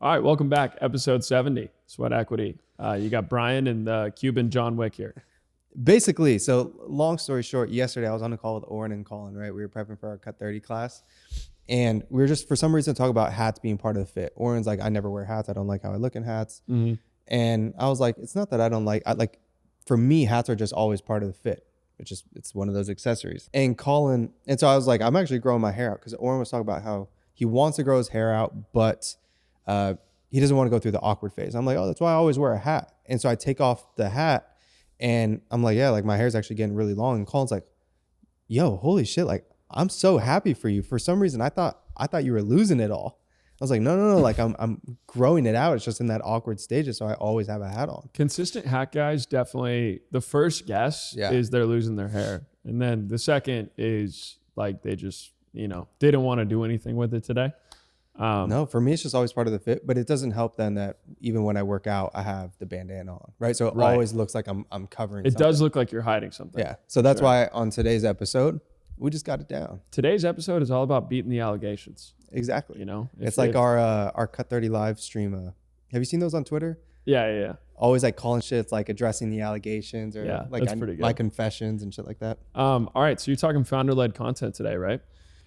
All right, welcome back. Episode 70, Sweat Equity. You got Brian and the Cuban John Wick here. Basically, so long story short, yesterday I was on a call with Oren and Colin, right? We were prepping for our Cut 30 class. And we were just, for some reason, talking about hats being part of the fit. Oren's like, I never wear hats. I don't like how I look in hats. Mm-hmm. And I was like, it's not that I don't like, for me, hats are just always part of the fit. It's one of those accessories. And Colin, and so I was like, I'm actually growing my hair out because Oren was talking about how he wants to grow his hair out, but he doesn't want to go through the awkward phase. I'm like, oh, that's why I always wear a hat. And so I take off the hat and I'm like, yeah, like my hair's actually getting really long. And Colin's like, yo, holy shit. Like, I'm so happy for you. For some reason, I thought you were losing it all. I was like, no. Like I'm growing it out. It's just in that awkward stages. So I always have a hat on. Consistent hat guys, definitely the first guess is they're losing their hair. And then the second is like, they just, they didn't want to do anything with it today. No, for me, it's just always part of the fit, but it doesn't help then that even when I work out, I have the bandana on, right? So it always looks like I'm covering it. Something. Does look like you're hiding something. Yeah. So that's why on today's episode, we just got it down. Today's episode is all about beating the allegations. Exactly. It's like our Cut 30 live stream. Have you seen those on Twitter? Yeah. Always like calling shit. It's like addressing the allegations or my confessions and shit like that. All right. So you're talking founder-led content today, right?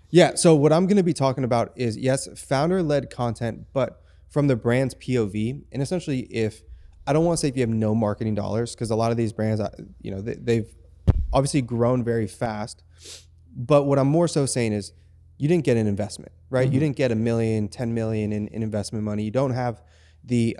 Yeah. So what I'm going to be talking about is, yes, founder-led content, but from the brand's POV. And essentially, I don't want to say if you have no marketing dollars, because a lot of these brands, they've obviously grown very fast. But what I'm more so saying is you didn't get an investment, right? Mm-hmm. You didn't get $1 million, $10 million in investment money. You don't have the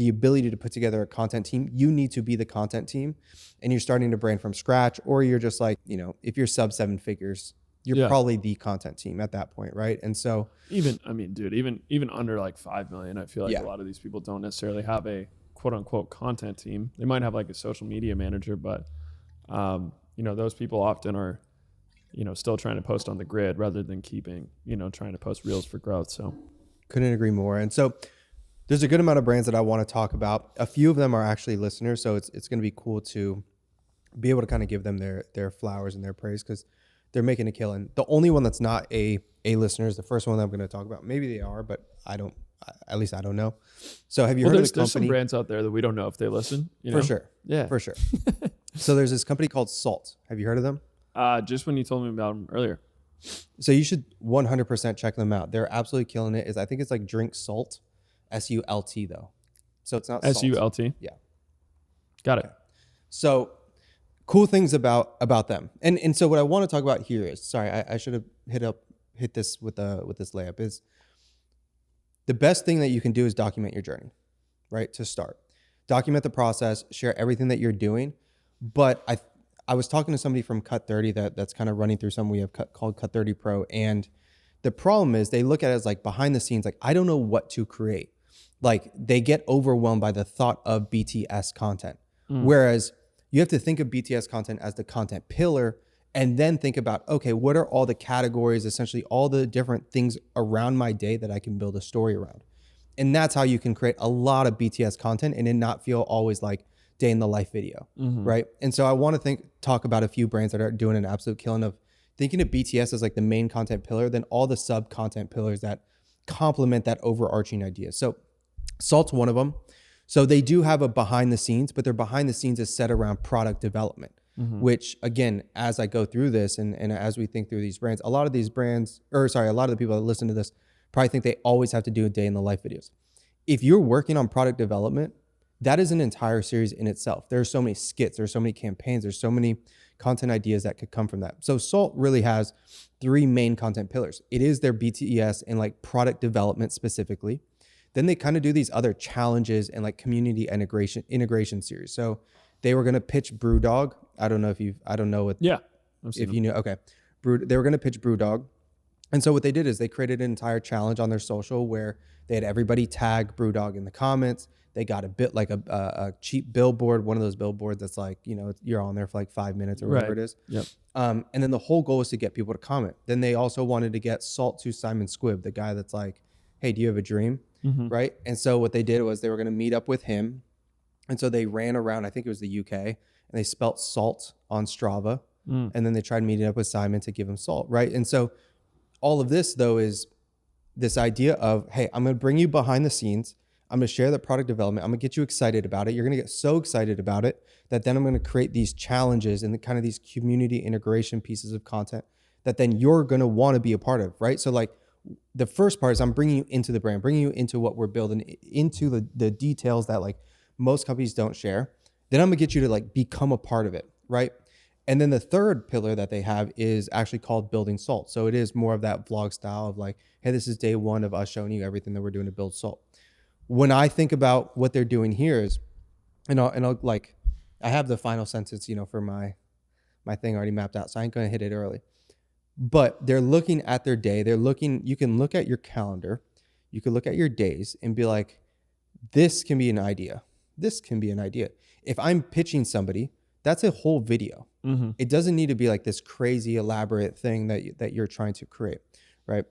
ability to put together a content team. You need to be the content team, and you're starting to brand from scratch, or you're just like, if you're sub 7 figures, you're probably the content team at that point, right? And so even under like 5 million, I feel like a lot of these people don't necessarily have a quote unquote content team. They might have like a social media manager, but those people often are, still trying to post on the grid rather than keeping, trying to post reels for growth. So couldn't agree more. And so there's a good amount of brands that I want to talk about. A few of them are actually listeners. So it's going to be cool to be able to kind of give them their flowers and their praise because they're making a killing. The only one that's not a listener is the first one that I'm going to talk about. Maybe they are, but I don't know. So have you heard of the company? There's some brands out there that we don't know if they listen. For sure. Yeah. For sure. So there's this company called Salt. Have you heard of them? Just when you told me about them earlier. So you should 100% check them out. They're absolutely killing it. I think it's like Drink Salt, SULT though. So it's not SULT. Yeah. Got it. So cool things about them. And so what I want to talk about here is, sorry, I should have hit this with this layup, is the best thing that you can do is document your journey, right? To start. Document the process, share everything that you're doing. But I was talking to somebody from Cut 30 that's kind of running through something we have called Cut 30 Pro. And the problem is they look at it as like behind the scenes, like, I don't know what to create. Like they get overwhelmed by the thought of BTS content. Whereas you have to think of BTS content as the content pillar and then think about, okay, what are all the categories, essentially all the different things around my day that I can build a story around. And that's how you can create a lot of BTS content and it not feel always like day in the life video, right? And so I want to talk about a few brands that are doing an absolute killing of thinking of BTS as like the main content pillar, then all the sub content pillars that complement that overarching idea. So Salt's one of them. So they do have a behind the scenes, but their behind the scenes is set around product development, which again, as I go through this and as we think through these brands, a lot of the people that listen to this probably think they always have to do a day in the life videos. If you're working on product development, that is an entire series in itself. There's so many skits, there's so many campaigns, there's so many content ideas that could come from that. So Salt really has 3 main content pillars. It is their BTS and like product development specifically. Then they kind of do these other challenges and like community integration series. So they were going to pitch Brewdog. I don't know if you know. Okay. They were going to pitch Brewdog. And so what they did is they created an entire challenge on their social where they had everybody tag Brewdog in the comments. They got a bit like a cheap billboard, one of those billboards that's like, you're on there for like 5 minutes or whatever it is. Yep. And then the whole goal is to get people to comment. Then they also wanted to get Salt to Simon Squibb, the guy that's like, hey, do you have a dream? Right? And so what they did was they were going to meet up with him. And so they ran around, I think it was the UK, and they spelt salt on Strava. And then they tried meeting up with Simon to give him salt, right? And so all of this, though, is this idea of, hey, I'm going to bring you behind the scenes. I'm going to share the product development. I'm going to get you excited about it. You're going to get so excited about it that then I'm going to create these challenges and kind of these community integration pieces of content that then you're going to want to be a part of, right? So like the first part is I'm bringing you into the brand, bringing you into what we're building, into the details that like most companies don't share. Then I'm going to get you to like become a part of it, right? And then the third pillar that they have is actually called building Salt. So it is more of that vlog style of like, hey, this is day one of us showing you everything that we're doing to build Salt. When I think about what they're doing here is, I'll like, I have the final sentence, for my thing already mapped out, so I ain't going to hit it early. But they're looking at their day. You can look at your calendar, you can look at your days and be like, this can be an idea. This can be an idea. If I'm pitching somebody, that's a whole video. Mm-hmm. It doesn't need to be like this crazy elaborate thing that you're trying to create, right?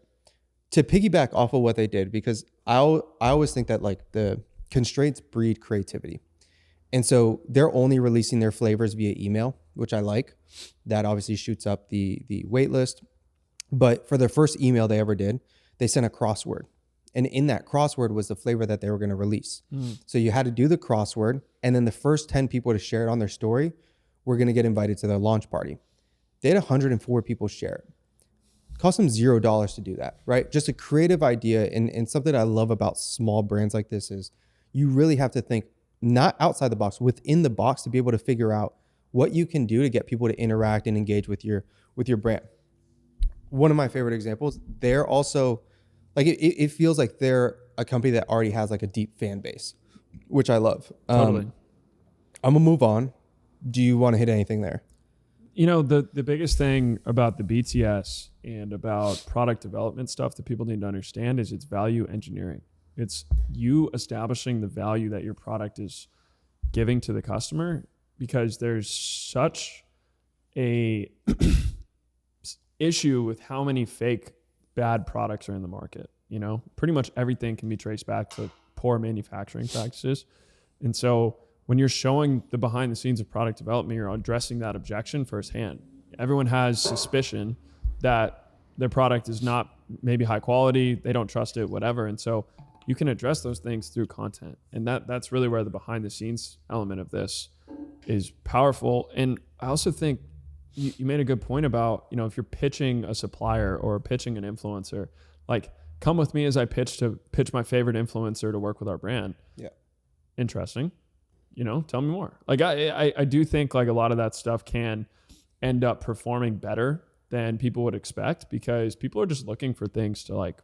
To piggyback off of what they did, because I always think that like the constraints breed creativity. And so they're only releasing their flavors via email, which I like. That obviously shoots up the wait list. But for their first email they ever did, they sent a crossword. And in that crossword was the flavor that they were going to release. So you had to do the crossword, and then the first 10 people to share it on their story were going to get invited to their launch party. They had 104 people share it. It cost them $0 to do that, right? Just a creative idea. And something I love about small brands like this is you really have to think not outside the box, within the box, to be able to figure out what you can do to get people to interact and engage with your brand. One of my favorite examples, they're also like, it feels like they're a company that already has like a deep fan base, which I love. Totally. I'm gonna move on. Do you want to hit anything there? The biggest thing about the BTS and about product development stuff that people need to understand is it's value engineering. It's you establishing the value that your product is giving to the customer, because there's such a issue with how many fake bad products are in the market. Pretty much everything can be traced back to poor manufacturing practices. And so when you're showing the behind the scenes of product development, you're addressing that objection firsthand. Everyone has suspicion that their product is not maybe high quality, they don't trust it, whatever. And so you can address those things through content. And that's really where the behind the scenes element of this is powerful. And I also think you made a good point about, if you're pitching a supplier or pitching an influencer, like, come with me as I pitch my favorite influencer to work with our brand. Yeah. Interesting. Tell me more. Like, I do think like a lot of that stuff can end up performing better than people would expect, because people are just looking for things to like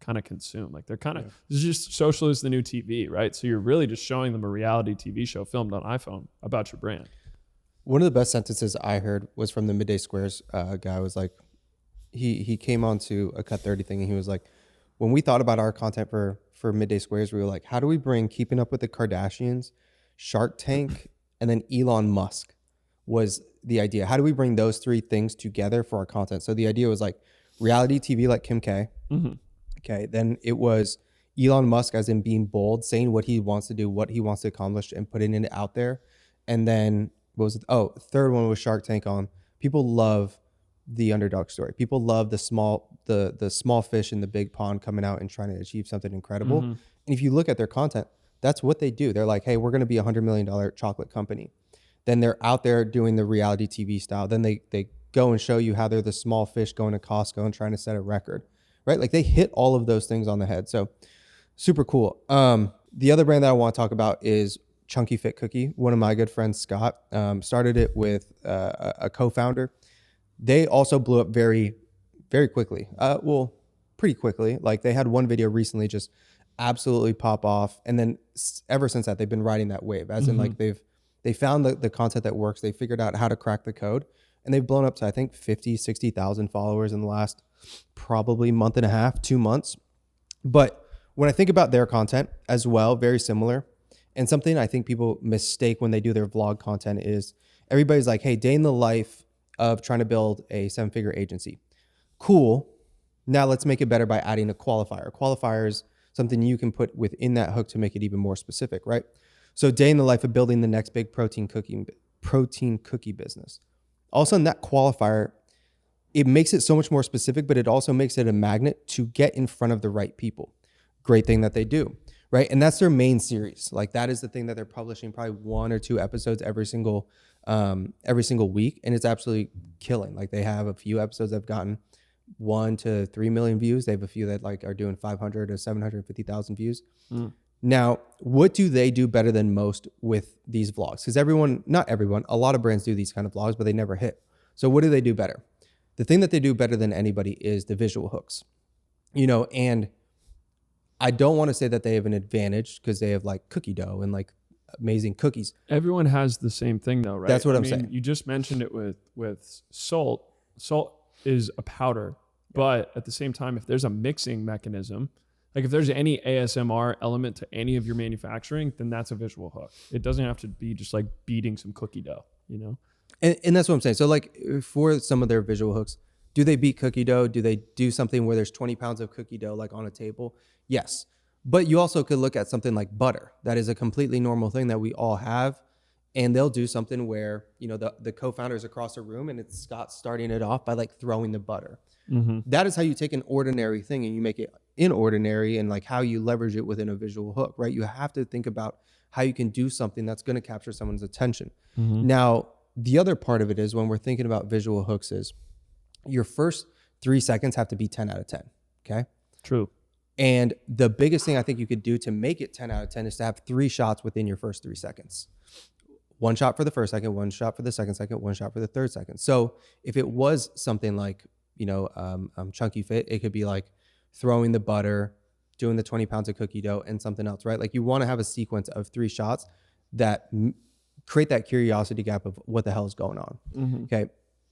kind of consume. Like they're kind of, this is just social is the new TV, right? So you're really just showing them a reality TV show filmed on iPhone about your brand. One of the best sentences I heard was from the Midday Squares guy. Was like, he came on to a Cut 30 thing, and he was like, when we thought about our content for Midday Squares, we were like, how do we bring Keeping Up with the Kardashians, Shark Tank, and then Elon Musk was the idea. How do we bring those three things together for our content? So the idea was like reality TV like Kim K. Mm-hmm. Okay. Then it was Elon Musk as in being bold, saying what he wants to do, what he wants to accomplish, and putting it out there. And then what was it? Oh, third one was Shark Tank on. People love the underdog story. People love the small fish in the big pond coming out and trying to achieve something incredible. Mm-hmm. And if you look at their content, that's what they do. They're like, hey, we're going to be $100 million chocolate company. Then they're out there doing the reality TV style. Then they go and show you how they're the small fish going to Costco and trying to set a record, right? Like they hit all of those things on the head. So super cool. The other brand that I want to talk about is ChunkFit Cookie. One of my good friends, Scott, started it with a co-founder. They also blew up very, very quickly. Pretty quickly. Like they had one video recently just absolutely pop off. And then ever since that, they've been riding that wave, as in like they found the content that works. They figured out how to crack the code, and they've blown up to, I think, 50, 60,000 followers in the last probably month and a half, 2 months. But when I think about their content as well, very similar. And something I think people mistake when they do their vlog content is everybody's like, hey, day in the life of trying to build a 7-figure agency. Cool. Now let's make it better by adding a qualifier. Qualifiers, something you can put within that hook to make it even more specific, right? So day in the life of building the next big protein cookie business. All of a sudden that qualifier it makes it so much more specific, but it also makes it a magnet to get in front of the right people. Great thing that they do, right? And that's their main series. Like that is the thing that they're publishing, probably 1 or 2 episodes every single week, and it's absolutely killing. Like they have a few episodes that have gotten 1 to 3 million views. They have a few that like are doing 500 to 750,000 views. Now, what do they do better than most with these vlogs? Because not everyone, a lot of brands do these kind of vlogs, but they never hit. So what do they do better? The thing that they do better than anybody is the visual hooks, and I don't want to say that they have an advantage because they have like cookie dough and like amazing cookies. Everyone has the same thing though, right? That's what I'm saying. You just mentioned it with salt. Salt is a powder, but at the same time, if there's a mixing mechanism, like if there's any ASMR element to any of your manufacturing, then that's a visual hook. It doesn't have to be just like beating some cookie dough, And that's what I'm saying. So like for some of their visual hooks, do they beat cookie dough? Do they do something where there's 20 pounds of cookie dough like on a table? Yes. But you also could look at something like butter. That is a completely normal thing that we all have. And they'll do something where, the co-founders across the room and it's Scott starting it off by like throwing the butter. That is how you take an ordinary thing and you make it inordinary, and like how you leverage it within a visual hook, right? You have to think about how you can do something that's going to capture someone's attention. Now, the other part of it is when we're thinking about visual hooks is your first 3 seconds have to be 10 out of 10. Okay. True. And the biggest thing I think you could do to make it 10 out of 10 is to have 3 shots within your first 3 seconds. 1 shot for the first second, 1 shot for the second, 1 shot for the third second. So if it was something like, ChunkFit, it could be like throwing the butter, doing the 20 pounds of cookie dough and something else, right? Like you want to have a sequence of 3 shots that create that curiosity gap of what the hell is going on. Okay.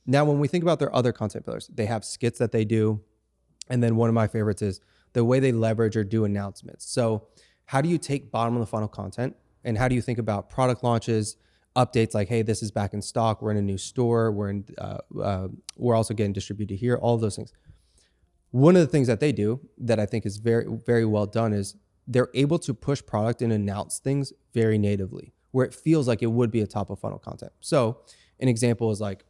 Now, when we think about their other content pillars, they have skits that they do. And then one of my favorites is the way they leverage or do announcements. So how do you take bottom of the funnel content and how do you think about product launches, updates like, hey, this is back in stock, we're in a new store, we're also getting distributed here, all of those things. One of the things that they do that I think is very, very well done is they're able to push product and announce things very natively, where it feels like it would be a top of funnel content. So an example is like,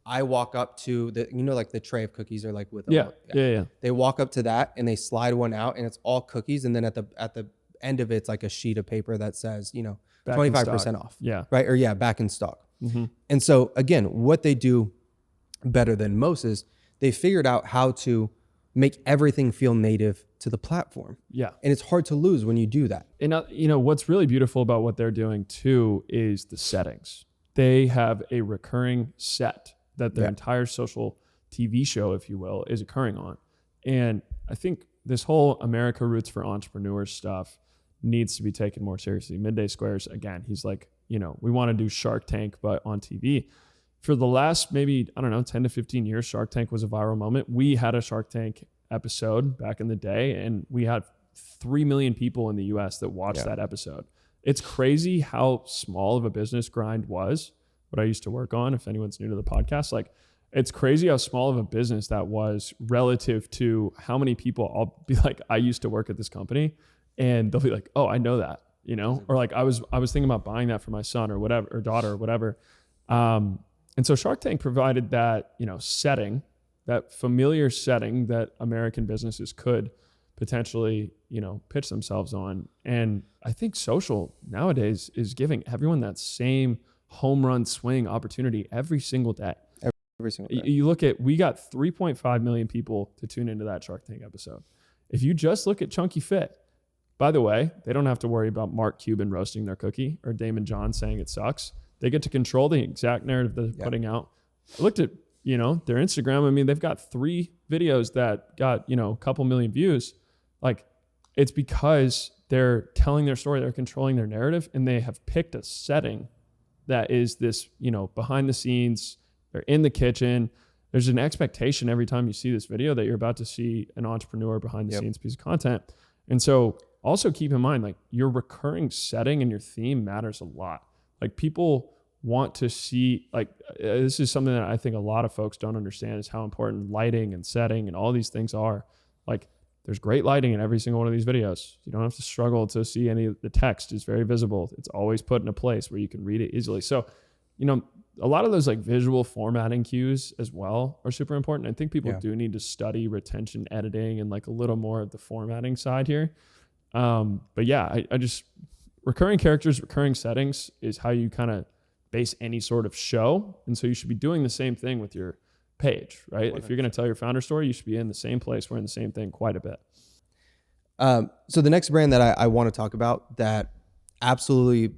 I walk up to like the tray of cookies are like with yeah. They walk up to that and they slide one out and it's all cookies. And then at the end of it, it's like a sheet of paper that says, 25% off. Yeah. Right. Or back in stock. And so again, what they do better than most is they figured out how to make everything feel native to the platform. Yeah. And it's hard to lose when you do that. And what's really beautiful about what they're doing too is the settings. They have a recurring set that their entire social TV show, if you will, is occurring on. And I think this whole America Roots for Entrepreneurs stuff needs to be taken more seriously. Midday Squares, again, he's like, we want to do Shark Tank, but on TV. For the last maybe, 10 to 15 years, Shark Tank was a viral moment. We had a Shark Tank episode back in the day, and we had 3 million people in the US that watched that episode. It's crazy how small of a business Grind was, what I used to work on, if anyone's new to the podcast. Like, it's crazy how small of a business that was relative to how many people I'll be like, I used to work at this company, and they'll be like, oh, I know that, or like I was thinking about buying that for my son or whatever, or daughter or whatever. And so Shark Tank provided that, setting, that familiar setting that American businesses could potentially, pitch themselves on. And I think social nowadays is giving everyone that same home run swing opportunity every single day. Every single day. You look at, we got 3.5 million people to tune into that Shark Tank episode. If you just look at ChunkFit, by the way, they don't have to worry about Mark Cuban roasting their cookie or Damon John saying it sucks. They get to control the exact narrative that they're putting out. I looked at, their Instagram. I mean, they've got 3 videos that got, a couple million views. Like, it's because they're telling their story, they're controlling their narrative, and they have picked a setting that is this, behind the scenes. They're in the kitchen. There's an expectation every time you see this video that you're about to see an entrepreneur behind the scenes piece of content. And so also keep in mind, like, your recurring setting and your theme matters a lot. Like, people want to see, like, this is something that I think a lot of folks don't understand, is how important lighting and setting and all these things are. Like, there's great lighting in every single one of these videos. You don't have to struggle to see any of the text. Is very visible. It's always put in a place where you can read it easily. So, a lot of those like visual formatting cues as well are super important. I think people do need to study retention editing and like a little more of the formatting side here. But yeah, I just, recurring characters, recurring settings is how you kind of base any sort of show. And so you should be doing the same thing with your page, right? 100%. If you're going to tell your founder story, you should be in the same place, wearing the same thing quite a bit. So the next brand that I want to talk about that absolutely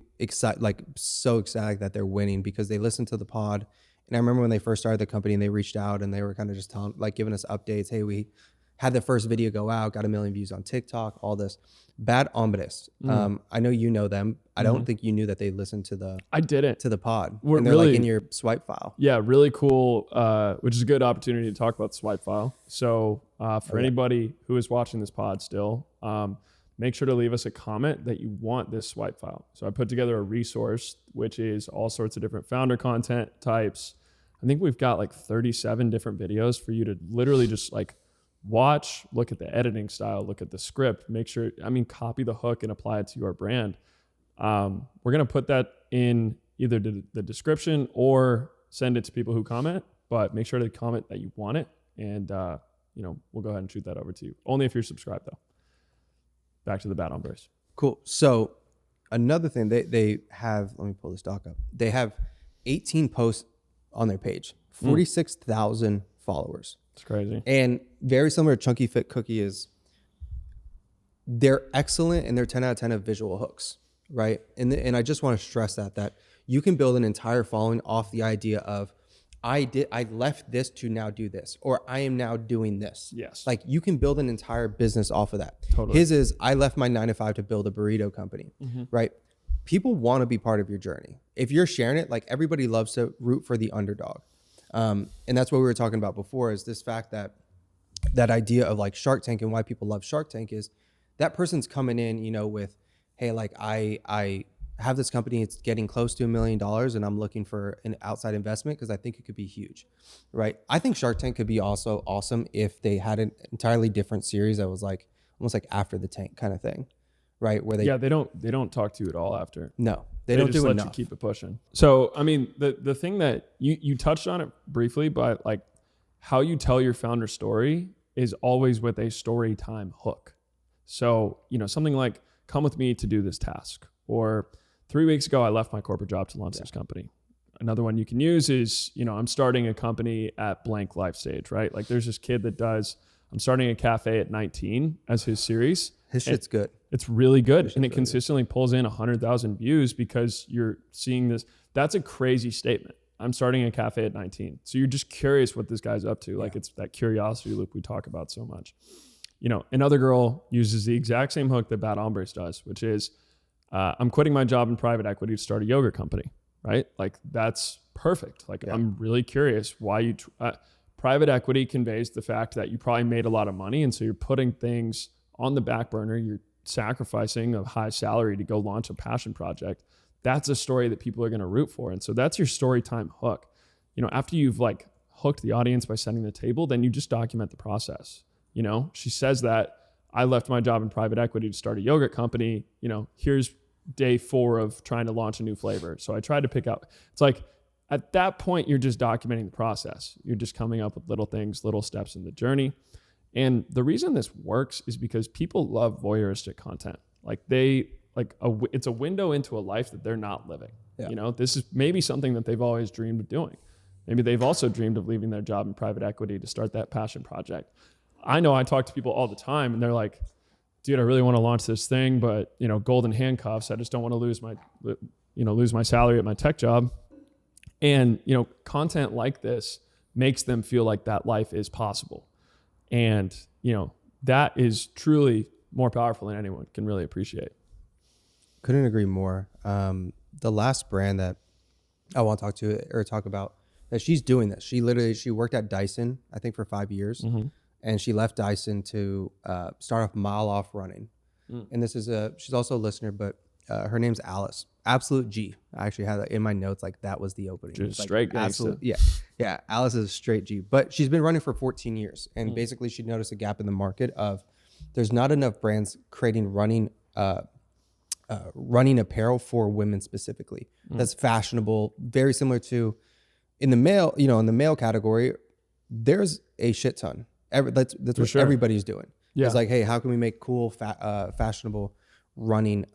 so excited that they're winning because they listened to the pod. And I remember when they first started the company and they reached out and they were kind of just giving us updates. Hey, we had the first video go out, got 1 million views on TikTok, all this. Bad Hambres. I know you know them. I don't think you knew that they listened to the pod. We're and they're really, like in your swipe file. Yeah, really cool, which is a good opportunity to talk about the swipe file. So for anybody who is watching this pod still, make sure to leave us a comment that you want this swipe file. So I put together a resource, which is all sorts of different founder content types. I think we've got like 37 different videos for you to literally just like watch, look at the editing style, look at the script, make sure, copy the hook and apply it to your brand. We're going to put that in either the description or send it to people who comment, but make sure to comment that you want it. And, we'll go ahead and shoot that over to you. Only if you're subscribed though. Back to the Bad Hambres. Cool. So another thing they have, let me pull this doc up. They have 18 posts on their page, 46,000 followers. It's crazy. And very similar to ChunkFit Cookie is they're excellent and they're 10 out of 10 of visual hooks, right? And I just want to stress that you can build an entire following off the idea of I left this to now do this, or I am now doing this. Yes. Like you can build an entire business off of that. Totally. His is I left my 9-to-5 to build a burrito company, right? People want to be part of your journey. If you're sharing it, like everybody loves to root for the underdog. And that's what we were talking about before is this fact that idea of like Shark Tank and why people love Shark Tank is that person's coming in, with, hey, like I have this company, it's getting close to $1 million and I'm looking for an outside investment because I think it could be huge, right? I think Shark Tank could be also awesome if they had an entirely different series that was like almost like After the Tank kind of thing, right? Where they don't talk to you at all after. No, they don't just do let enough. You keep it pushing. So, the thing that you touched on it briefly, but like how you tell your founder story is always with a story time hook. So, something like come with me to do this task, or 3 weeks ago, I left my corporate job to launch this company. Another one you can use is, I'm starting a company at blank life stage, right? Like there's this kid that I'm starting a cafe at 19 as his series. His shit's good. It's really good. And it consistently pulls in 100,000 views because you're seeing this. That's a crazy statement. I'm starting a cafe at 19. So you're just curious what this guy's up to. Like it's that curiosity loop we talk about so much. Another girl uses the exact same hook that Bad Hambres does, which is, I'm quitting my job in private equity to start a yoga company, right? Like that's perfect. Like I'm really curious why private equity conveys the fact that you probably made a lot of money. And so you're putting things on the back burner. You're sacrificing a high salary to go launch a passion project. That's a story that people are going to root for. And so that's your story time hook. After you've like hooked the audience by setting the table, then you just document the process. She says that I left my job in private equity to start a yogurt company. Here's day 4 of trying to launch a new flavor. So I tried to pick out, it's like at that point, you're just documenting the process. You're just coming up with little things, little steps in the journey. And the reason this works is because people love voyeuristic content. Like it's a window into a life that they're not living. Yeah. This is maybe something that they've always dreamed of doing. Maybe they've also dreamed of leaving their job in private equity to start that passion project. I know I talk to people all the time and they're like, dude, I really want to launch this thing, but golden handcuffs. I just don't want to lose my salary at my tech job. And, content like this makes them feel like that life is possible. And, that is truly more powerful than anyone can really appreciate. Couldn't agree more. The last brand that I want to talk about that she's doing this. She worked at Dyson, I think for 5 years. Mm-hmm. And she left Dyson to start off Mile Off Running. And she's also a listener, but her name's Alice. Absolute G. I actually had that in my notes, like that was the opening. Just straight gangster. Yeah. Alice is straight G. But she's been running for 14 years. And basically she noticed a gap in the market of there's not enough brands creating running running apparel for women specifically. That's fashionable, very similar to in the male category. There's a shit ton. That's what everybody's doing. Yeah. It's like, hey, how can we make cool, fashionable running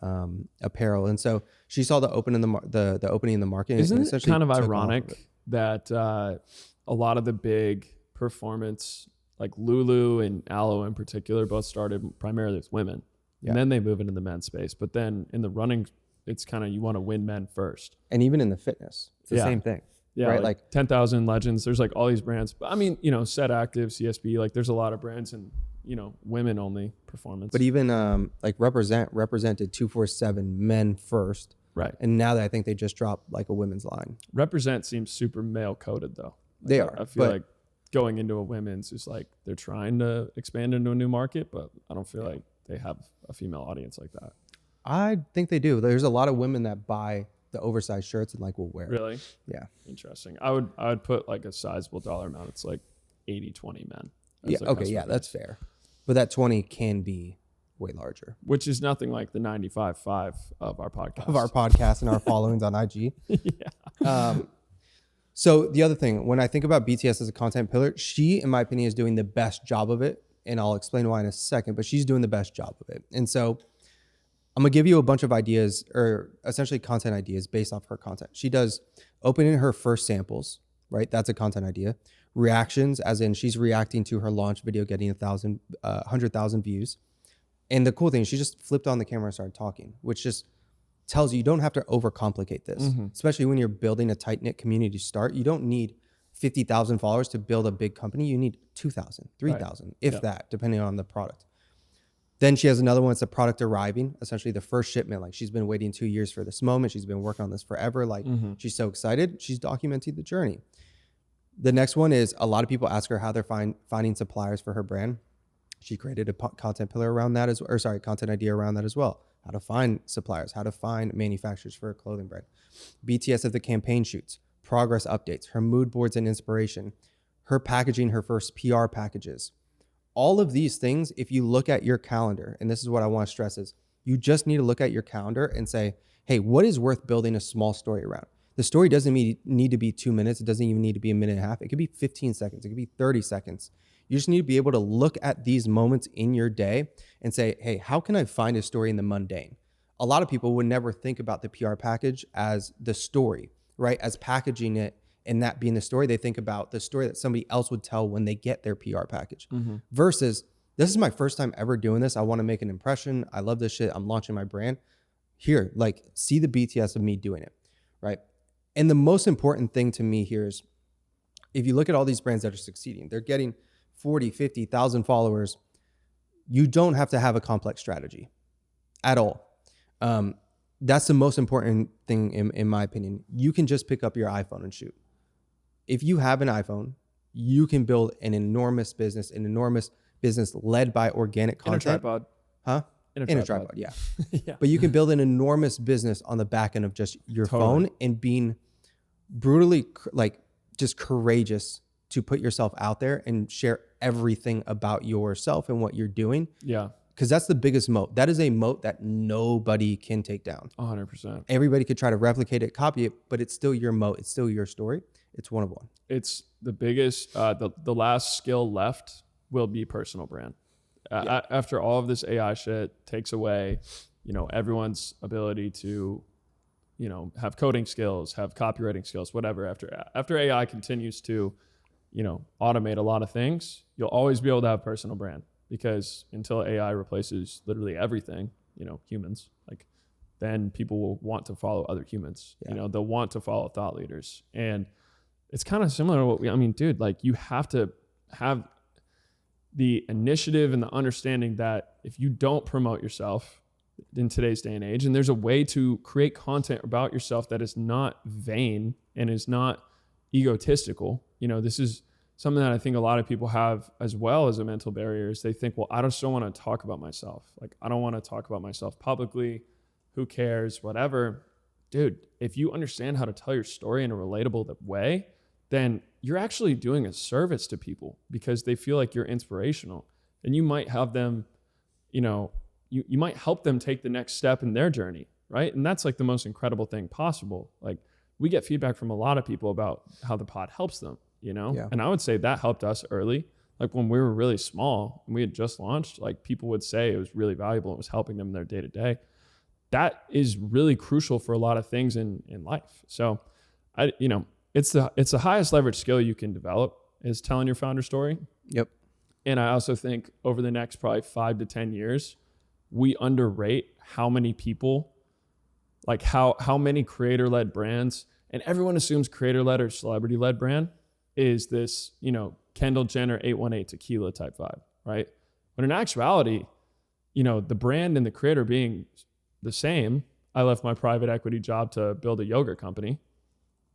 apparel? And so she saw the opening in the market. Isn't it kind of ironic that a lot of the big performance, like Lulu and Aloe in particular, both started primarily with women, and then they move into the men's space. But then in the running, it's kind of, you want to win men first. And even in the fitness, it's the same thing. Yeah, right? Like 10,000 Legends. There's like all these brands. But I mean, Set Active, CSB, like there's a lot of brands and, women only performance. But even like represented 247 men first. Right. And now that I think they just dropped like a women's line. Represent seems super male coded though. Like, they are. I feel like going into a women's is like they're trying to expand into a new market, but I don't feel like they have a female audience like that. I think they do. There's a lot of women that buy the oversized shirts and like will wear it. Really? Yeah. Interesting. I would put like a sizable dollar amount. It's like 80-20 men. Yeah. Okay. Yeah, that's fair. But that 20 can be way larger. Which is nothing like the 95.5 of our podcast. And our followings on IG. Yeah. So the other thing, when I think about BTS as a content pillar, she, in my opinion, is doing the best job of it. And I'll explain why in a second, but she's doing the best job of it. And so I'm going to give you a bunch of ideas, or essentially content ideas based off her content. She does opening her first samples, right? That's a content idea. Reactions, as in she's reacting to her launch video getting 100,000 views. And the cool thing is she just flipped on the camera and started talking, which just tells you don't have to overcomplicate this, especially when you're building a tight-knit community to start. You don't need 50,000 followers to build a big company. You need 2,000, 3,000, if that, depending on the product. Then she has another one. It's a product arriving, essentially the first shipment. Like she's been waiting 2 years for this moment. She's been working on this forever. Like she's so excited. She's documenting the journey. The next one is a lot of people ask her how they're finding suppliers for her brand. She created a content pillar around that content idea around that as well. How to find suppliers, how to find manufacturers for a clothing brand. BTS at the campaign shoots, progress updates, her mood boards and inspiration, her packaging, her first PR packages. All of these things, if you look at your calendar, and this is what I want to stress is, you just need to look at your calendar and say, hey, what is worth building a small story around? The story doesn't need to be 2 minutes. It doesn't even need to be a minute and a half. It could be 15 seconds. It could be 30 seconds. You just need to be able to look at these moments in your day and say, hey, how can I find a story in the mundane? A lot of people would never think about the PR package as the story, right? As packaging it and that being the story. They think about the story that somebody else would tell when they get their PR package versus this is my first time ever doing this. I want to make an impression. I love this shit. I'm launching my brand. Here, like see the BTS of me doing it, right? And the most important thing to me here is if you look at all these brands that are succeeding, they're getting 40, 50,000 followers. You don't have to have a complex strategy at all. That's the most important thing in my opinion. You can just pick up your iPhone and shoot. If you have an iPhone, you can build an enormous business led by organic content. In a tripod. Huh? In a tripod, yeah. Yeah. But you can build an enormous business on the back end of just your phone and being brutally just courageous to put yourself out there and share everything about yourself and what you're doing. Yeah. Because that's the biggest moat. That is a moat that nobody can take down. 100%. Everybody could try to replicate it, copy it, but it's still your moat. It's still your story. It's one of one. It's the biggest, the last skill left will be personal brand. After all of this AI shit takes away, everyone's ability to, have coding skills, have copywriting skills, whatever. After AI continues to, automate a lot of things, you'll always be able to have personal brand because until AI replaces literally everything, humans, like then people will want to follow other humans. Yeah. They'll want to follow thought leaders. And it's kind of similar to what dude, like you have to have the initiative and the understanding that if you don't promote yourself in today's day and age, and there's a way to create content about yourself that is not vain and is not egotistical. This is something that I think a lot of people have as well as a mental barrier is they think, well, I just don't want to talk about myself. Like, I don't want to talk about myself publicly. Who cares? Whatever. Dude, if you understand how to tell your story in a relatable way, then you're actually doing a service to people because they feel like you're inspirational. And you might have them, you you might help them take the next step in their journey, right? And that's like the most incredible thing possible. Like we get feedback from a lot of people about how the pod helps them, you know? Yeah. And I would say that helped us early. Like when we were really small and we had just launched, like people would say it was really valuable. It was helping them in their day to day. That is really crucial for a lot of things in life. So it's the highest leverage skill you can develop is telling your founder story. Yep. And I also think over the next probably 5 to 10 years, we underrate how many people, like how many creator-led brands, and everyone assumes creator-led or celebrity-led brand is this, Kendall Jenner 818 tequila type vibe, right? But in actuality, the brand and the creator being the same. I left my private equity job to build a yogurt company.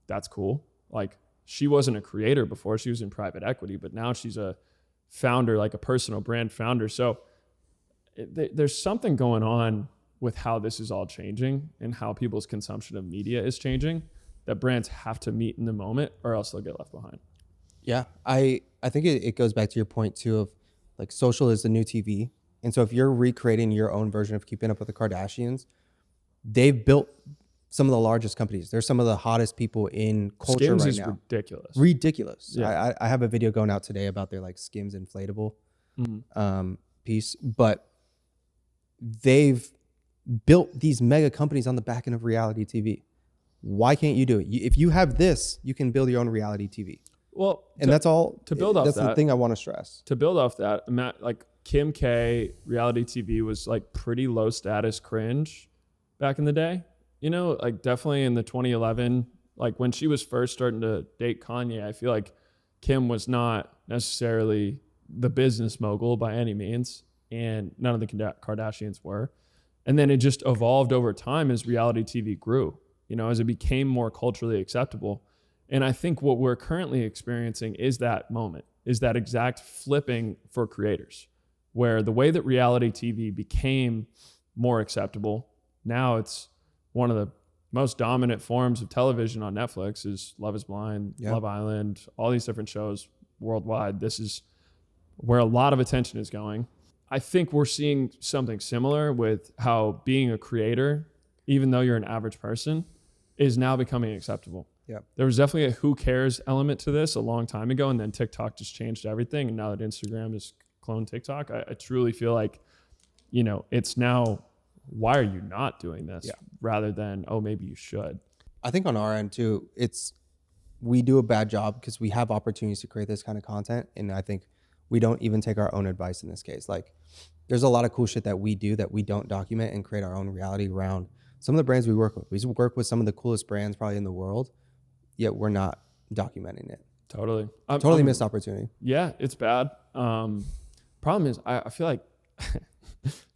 That's cool. Like she wasn't a creator before, she was in private equity, but now she's a founder, like a personal brand founder. So there's something going on with how this is all changing and how people's consumption of media is changing that brands have to meet in the moment or else they'll get left behind. Yeah. I think it goes back to your point too of like social is the new TV. And so if you're recreating your own version of Keeping Up with the Kardashians, they've built some of the largest companies. They're some of the hottest people in culture Skims right is now. ridiculous. Yeah. I have a video going out today about their like Skims inflatable piece, but they've built these mega companies on the back end of reality TV. Why can't you do it? If you have this, you can build your own reality TV. Well, and that's all. To build off that's that, the thing I want to stress. To build off that, like Kim K reality TV was like pretty low status cringe back in the day. Like definitely in the 2011, like when she was first starting to date Kanye, I feel like Kim was not necessarily the business mogul by any means, and none of the Kardashians were. And then it just evolved over time as reality TV grew, as it became more culturally acceptable. And I think what we're currently experiencing is that moment, is that exact flipping for creators, where the way that reality TV became more acceptable, now it's one of the most dominant forms of television on Netflix is Love is Blind, Love Island, all these different shows worldwide. This is where a lot of attention is going. I think we're seeing something similar with how being a creator, even though you're an average person, is now becoming acceptable. Yeah. There was definitely a who cares element to this a long time ago, and then TikTok just changed everything. And now that Instagram is cloned TikTok, I truly feel like, it's now, why are you not doing this rather than, oh, maybe you should. I think on our end too, we do a bad job because we have opportunities to create this kind of content. And I think we don't even take our own advice in this case. Like there's a lot of cool shit that we do that we don't document and create our own reality around some of the brands we work with. We work with some of the coolest brands probably in the world, yet we're not documenting it. Totally. Totally missed opportunity. Yeah, it's bad. Problem is I feel like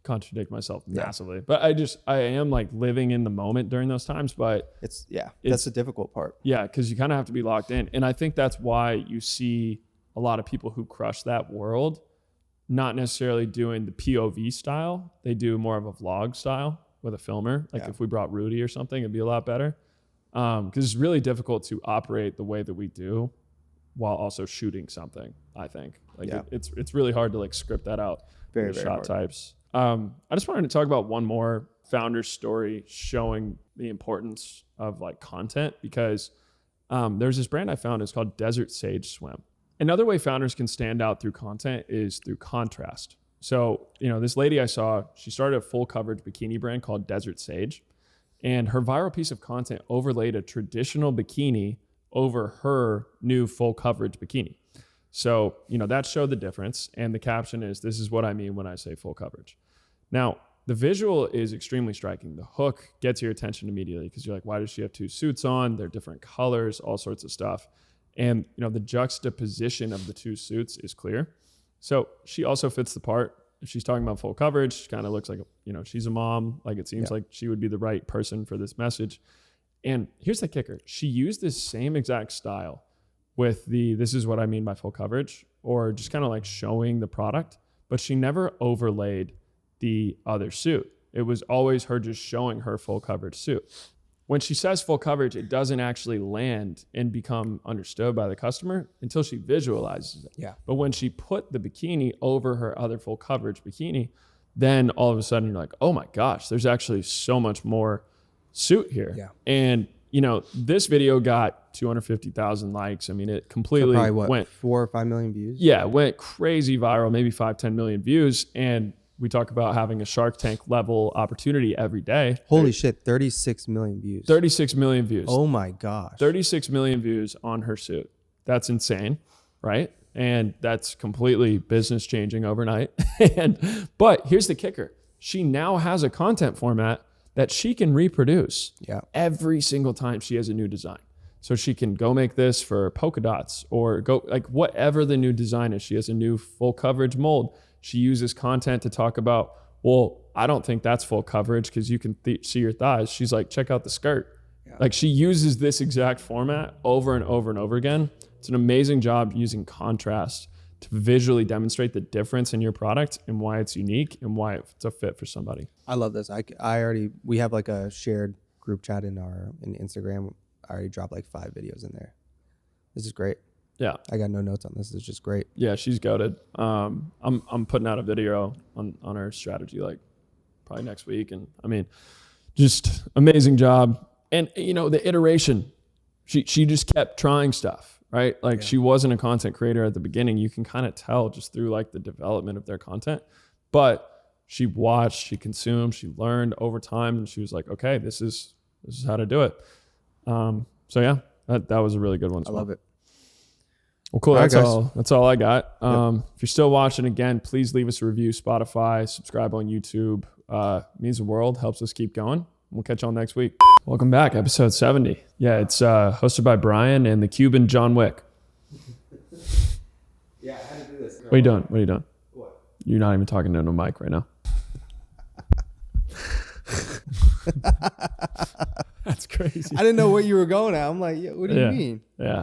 contradict myself massively, but I am like living in the moment during those times, but that's the difficult part. Yeah. Cause you kind of have to be locked in. And I think that's why you see a lot of people who crush that world, not necessarily doing the POV style. They do more of a vlog style with a filmer. Like if we brought Rudy or something, it'd be a lot better. Cause it's really difficult to operate the way that we do while also shooting something, I think. Like it's really hard to like script that out. Very shot hard. Types. I just wanted to talk about one more founder story showing the importance of like content, because there's this brand I found, it's called Desert Sage Swim. Another way founders can stand out through content is through contrast. So, this lady I saw, she started a full coverage bikini brand called Desert Sage, and her viral piece of content overlaid a traditional bikini over her new full coverage bikini. So, that showed the difference. And the caption is, "This is what I mean when I say full coverage." Now, the visual is extremely striking. The hook gets your attention immediately because you're like, why does she have two suits on? They're different colors, all sorts of stuff. And, the juxtaposition of the two suits is clear. So she also fits the part. If she's talking about full coverage, she kind of looks like, she's a mom. Like it seems like she would be the right person for this message. And here's the kicker. She used this same exact style with "this is what I mean by full coverage," or just kind of like showing the product, but she never overlaid the other suit. It was always her just showing her full coverage suit. When she says full coverage, it doesn't actually land and become understood by the customer until she visualizes it. Yeah. But when she put the bikini over her other full coverage bikini, then all of a sudden you're like, oh my gosh, there's actually so much more suit here. Yeah. And you know, this video got 250,000 likes. I mean, it completely went 4 or 5 million views. Yeah, it went crazy viral, maybe 5-10 million views. And we talk about having a Shark Tank level opportunity every day. Holy shit, 36 million views. 36 million views. Oh my gosh. 36 million views on her suit. That's insane, right? And that's completely business changing overnight. But here's the kicker. She now has a content format that she can reproduce every single time she has a new design. So she can go make this for polka dots or go like whatever the new design is. She has a new full coverage mold. She uses content to talk about, well, I don't think that's full coverage because you can see your thighs. She's like, check out the skirt. Yeah. Like she uses this exact format over and over and over again. It's an amazing job using contrast to visually demonstrate the difference in your product and why it's unique and why it's a fit for somebody. I love this. We have like a shared group chat in Instagram. I already dropped like 5 videos in there. This is great. Yeah. I got no notes on this. It's just great. Yeah, she's goated. I'm putting out a video on our strategy like probably next week. And I mean, just amazing job. And you know, the iteration, she just kept trying stuff. Right? Like she wasn't a content creator at the beginning. You can kind of tell just through like the development of their content, but she watched, she consumed, she learned over time, and she was like, okay, this is how to do it. So yeah, that was a really good one. I love it. Well, cool. That's all I got. If you're still watching, again, please leave us a review, Spotify, subscribe on YouTube. Means the world, helps us keep going. We'll catch y'all next week. Welcome back, episode 70. Yeah, it's hosted by Brian and the Cuban John Wick. Yeah, I had to do this. What are you doing? What? You're not even talking to no mic right now. That's crazy. I didn't know where you were going at. I'm like, what do you mean? Yeah.